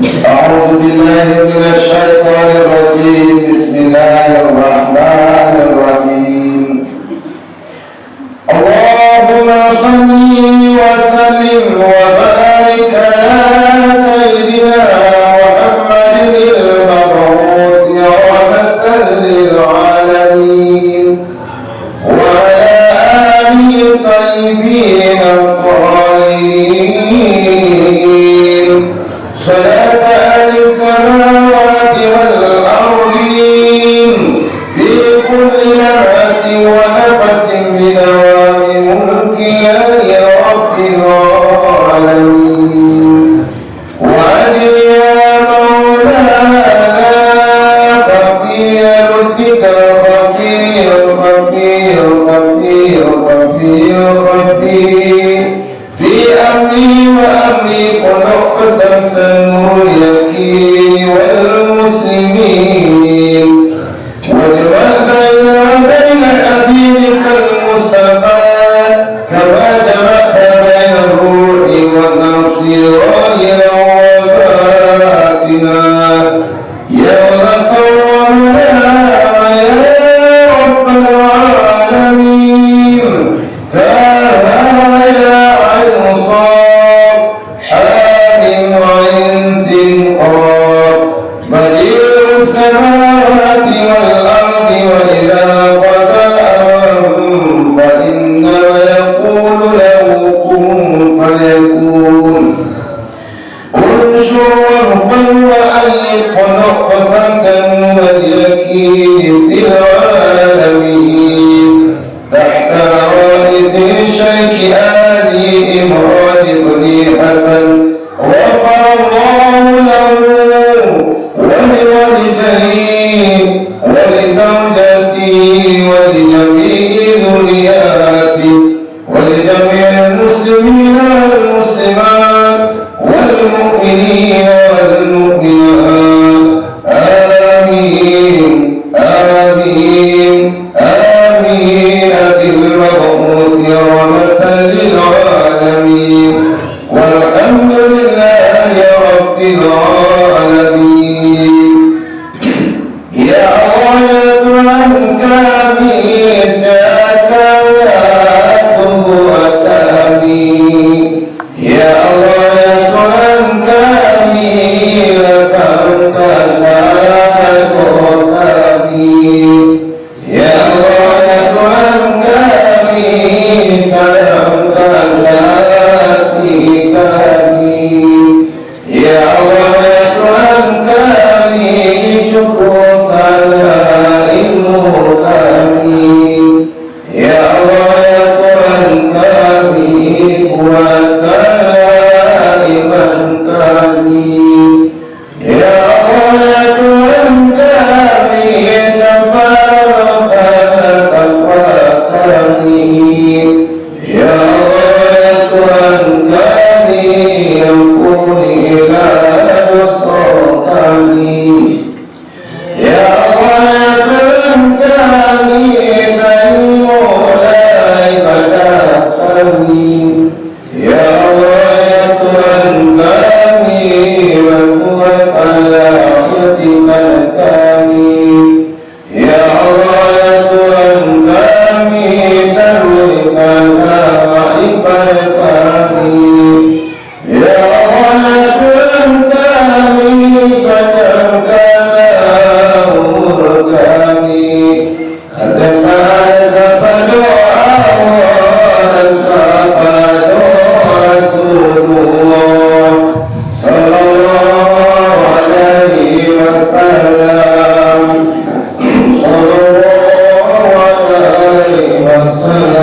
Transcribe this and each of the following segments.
أعوذ بالله من الشيطان الرجيم. بسم الله الرحمن الرحيم. اللهم صل وسلم وبارك على سيدنا محمد المبعوث رحمة للعالمين وعلى آله الطيبين الطاهرين صلاة أهل السماوات والأرضين في كل لمحة ونفس بدوام ملكك يا رب العالمين. وأجل يا مولانا خفي لطفك خفي خفي خفي خفي خفي في أمري وأمري ونقصا النور يكفي والمسلمين واجمع بين حبيبك المصطفى كما جمعت بين الروح والنفس ظاهرا وباطنا يا غفور يا رب العالمين. يا عين صاد حامٍ عين قاف بديع السماوات والأرض وإذا قضى أمرا فإنما يقول له كن فيكون. انشر واغفر وألف ونقصا كالنور اليكين في العالمين تحت رئيس الشيخ آلي إمران بن حسن غفر الله له ولوالديه ولزوجته ولجميع ذرياته ولجميع المسلمين والمسلمات والمؤمنين والمؤمنات. آمين آمين آمين بالمبعوث رحمة للعالمين والحمد لله رب العالمين. يا غاية أنكامي سكاياته أكامي يا غاية أنكامي لبنك لا تكامي يا غاية أنكامي كلامك لا تكامي يا غاية أنكامي شكرك لا إمكاني يا غاية أنكامي قوتك لا إمكاني يا غاية أنكامي سفرك تقوتني يا غاية أنكامي يكون إلى نصرتني يا غاية أنكامي فالمولاي فتحتني يا غاية أنكامي وقوة الآية ملكاني يا غاية أنكامي ترويك معرفتني يا غاية أنكامي فتنك لا أمركاني أدفع رسول الله صلى الله عليه وسلم صلى الله عليه وسلم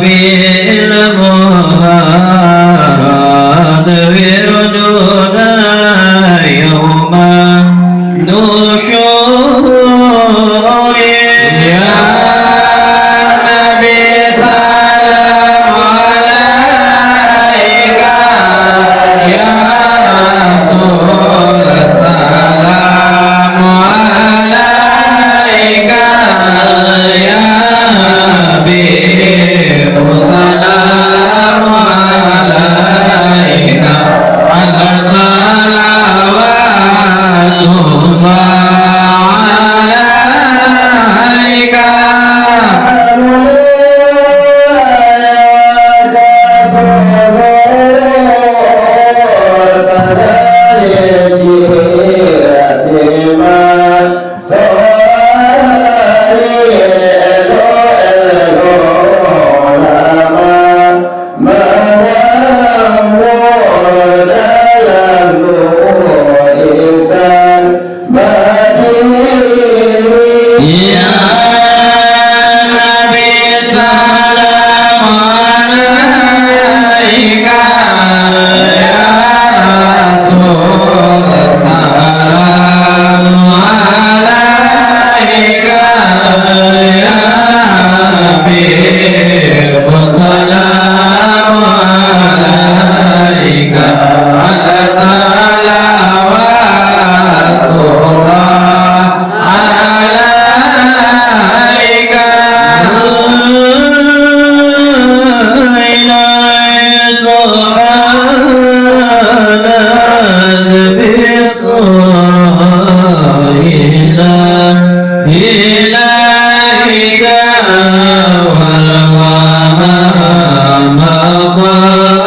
في المراد وردنا يوم نشور يا نبي سلام عليك يا رسول سلام عليك يا حبيب سلام عليك على صلوات الله عليك يا نبي سلام عليك يا رسول سلام عليك يا حبيب سلام عليك على صلوات الله عليك إليك والوهام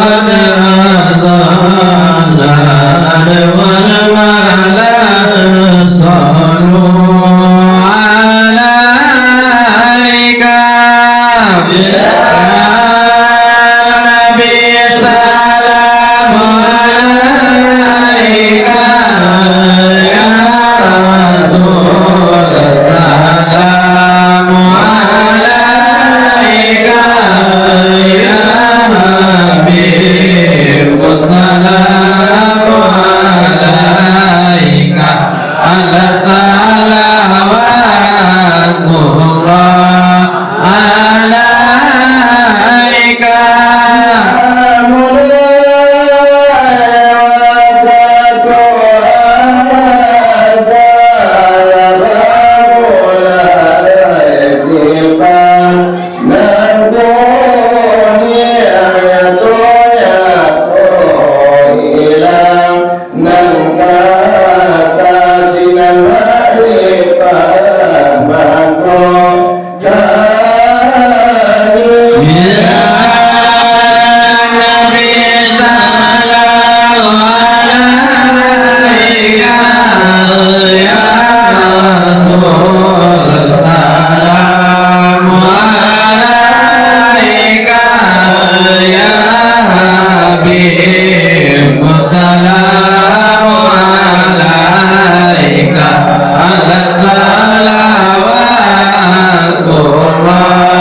قد أذلل والملا صلوا عليك يا نبي سلام عليك يا رسول سلام عليك يا حبيب سلام عليك على صلوات الله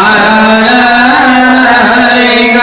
عليك عليك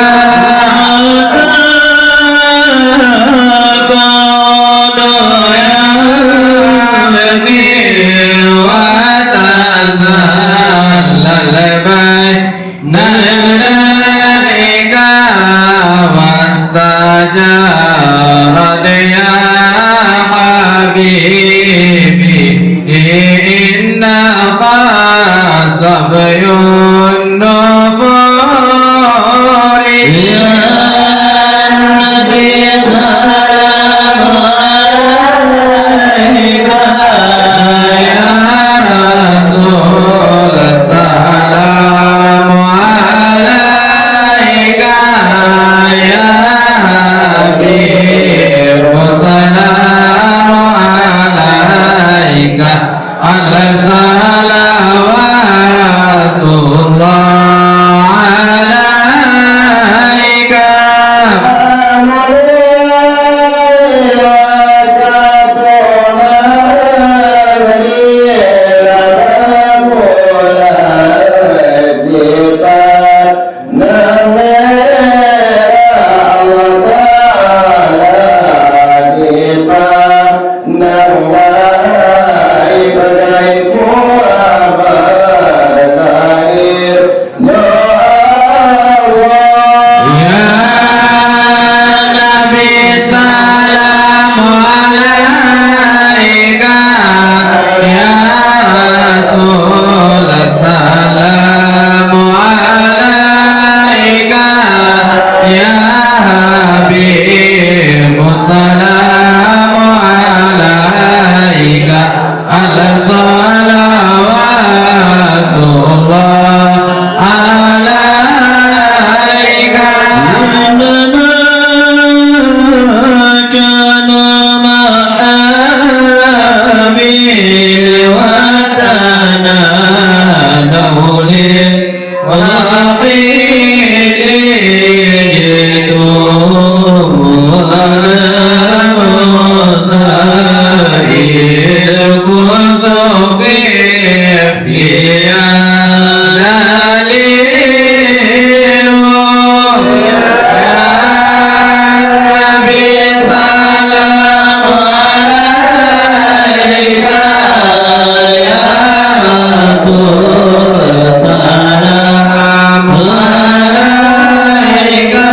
alaika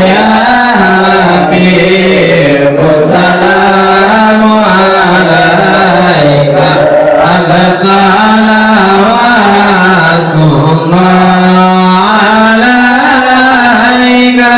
ya Habib salamu alaika ala salawatullah alaika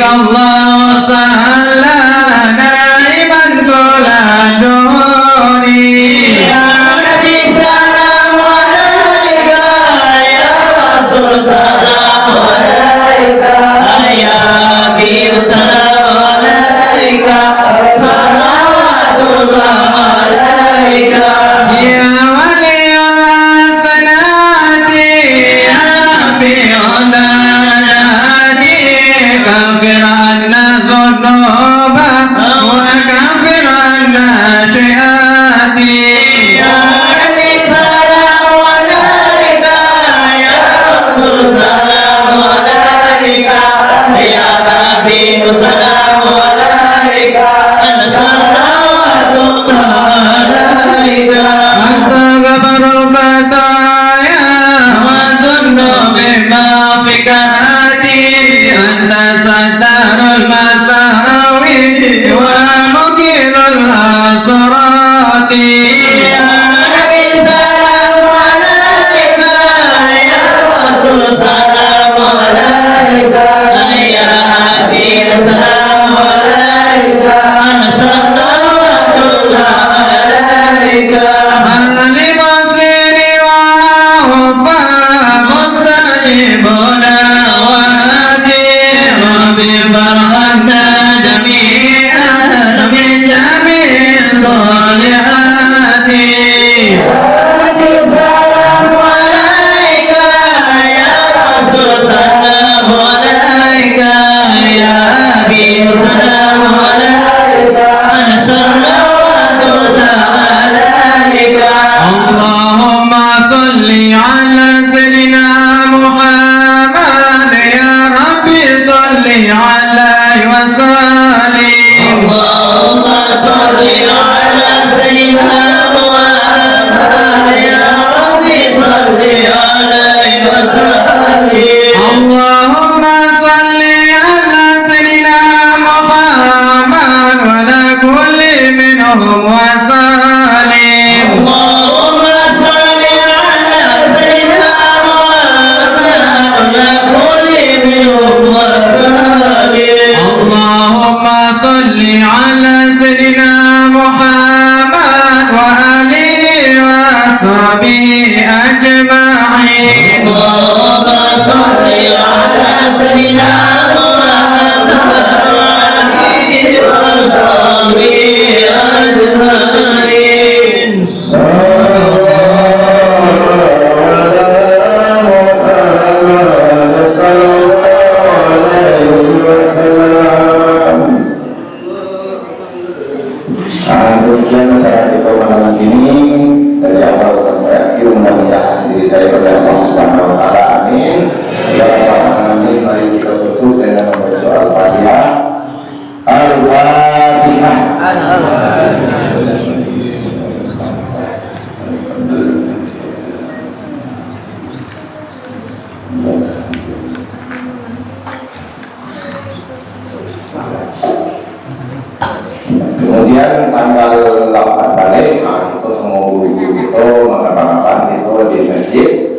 Allah ta'ala naiman kula duni اللهم صل على سيدنا محمد يا ربي صل عليه وسلم. اللهم صل على سيدنا محمد يا ربي صل عليه وسلم. اللهم صل على سيدنا محمد وعلى كل منهم وسلم. اللهم صل على سيدنا محمد وعلى كل منهم وسلم. اللهم صل على سيدنا محمد وآله وصحبه أجمعين. اللهم صل على سيدنا محمد وآله وصحبه أجمعين. Demikian cara kita malam ini dari awal sampai akhir, mudah-mudahan diridai oleh Allah Subhanahu wa taala. Amin. Ya rabbal alamin. Mari kita tutup dengan membaca Al-Fatihah. Al-Fatihah. Kemudian tanggal 8 balik, kita semua ibu-ibu itu makan-makan itu di masjid.